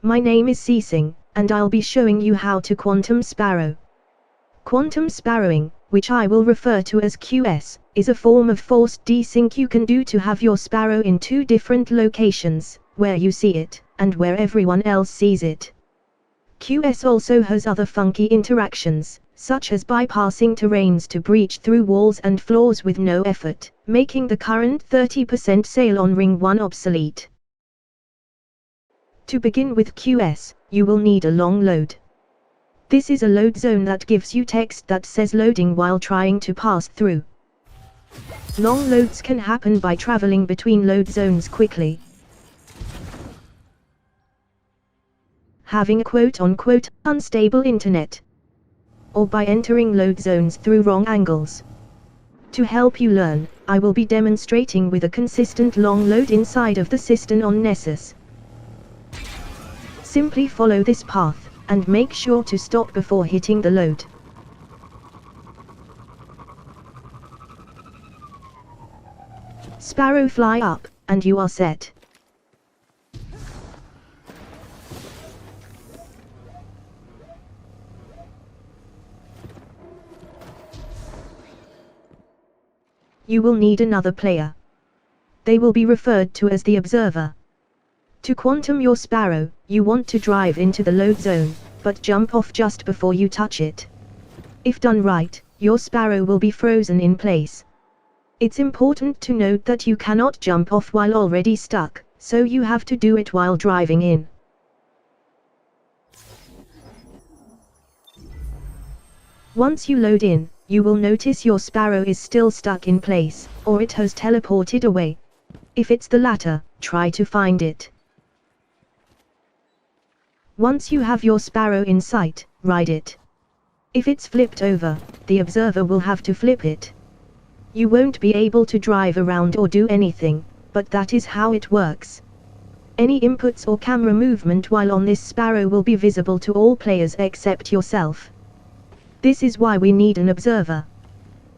My name is Ceasing, and I'll be showing you how to quantum sparrow. Quantum sparrowing, which I will refer to as QS, is a form of forced desync you can do to have your sparrow in two different locations, where you see it, and where everyone else sees it. QS also has other funky interactions, such as bypassing terrains to breach through walls and floors with no effort, making the current 30% sale on Ring 1 obsolete. To begin with QS, you will need a long load. This is a load zone that gives you text that says loading while trying to pass through. Long loads can happen by traveling between load zones quickly, having a quote-unquote unstable internet, or by entering load zones through wrong angles. To help you learn, I will be demonstrating with a consistent long load inside of the system on Nessus. Simply follow this path, and make sure to stop before hitting the load. Sparrow fly up, and you are set. You will need another player. They will be referred to as the observer. To quantum your sparrow, you want to drive into the load zone, but jump off just before you touch it. If done right, your sparrow will be frozen in place. It's important to note that you cannot jump off while already stuck, so you have to do it while driving in. Once you load in, you will notice your sparrow is still stuck in place, or it has teleported away. If it's the latter, try to find it. Once you have your sparrow in sight, ride it. If it's flipped over, the observer will have to flip it. You won't be able to drive around or do anything, but that is how it works. Any inputs or camera movement while on this sparrow will be visible to all players except yourself. This is why we need an observer.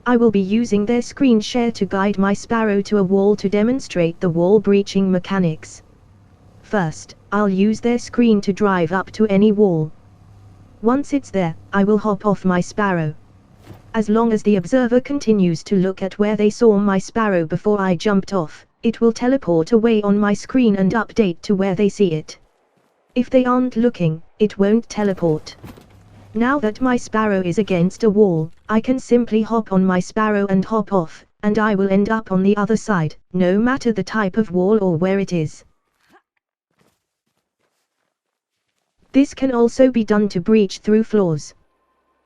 I will be using their screen share to guide my sparrow to a wall to demonstrate the wall breaching mechanics. First, I'll use their screen to drive up to any wall. Once it's there, I will hop off my sparrow. As long as the observer continues to look at where they saw my sparrow before I jumped off, it will teleport away on my screen and update to where they see it. If they aren't looking, it won't teleport. Now that my sparrow is against a wall, I can simply hop on my sparrow and hop off, and I will end up on the other side, no matter the type of wall or where it is. This can also be done to breach through floors.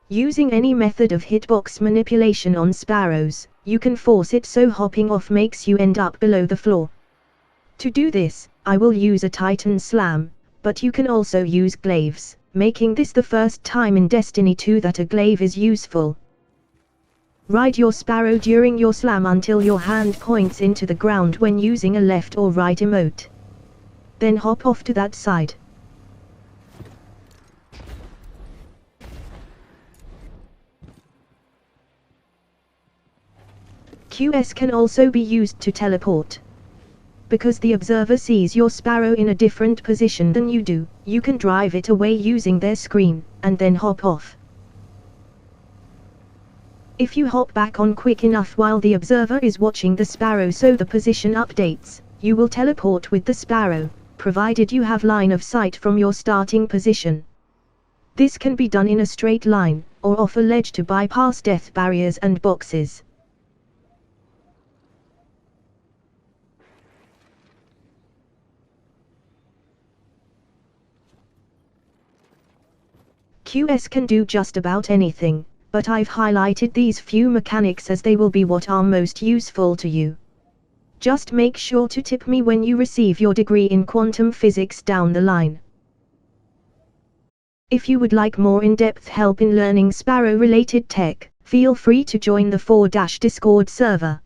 Using any method of hitbox manipulation on sparrows, you can force it so hopping off makes you end up below the floor. To do this, I will use a Titan Slam, but you can also use glaives, making this the first time in Destiny 2 that a glaive is useful. Ride your sparrow during your slam until your hand points into the ground when using a left or right emote. Then hop off to that side. QS can also be used to teleport. Because the observer sees your sparrow in a different position than you do, you can drive it away using their screen, and then hop off. If you hop back on quick enough while the observer is watching the sparrow so the position updates, you will teleport with the sparrow, provided you have line of sight from your starting position. This can be done in a straight line, or off a ledge to bypass death barriers and boxes. QS can do just about anything, but I've highlighted these few mechanics as they will be what are most useful to you. Just make sure to tip me when you receive your degree in quantum physics down the line. If you would like more in-depth help in learning Sparrow-related tech, feel free to join the 4- Discord server.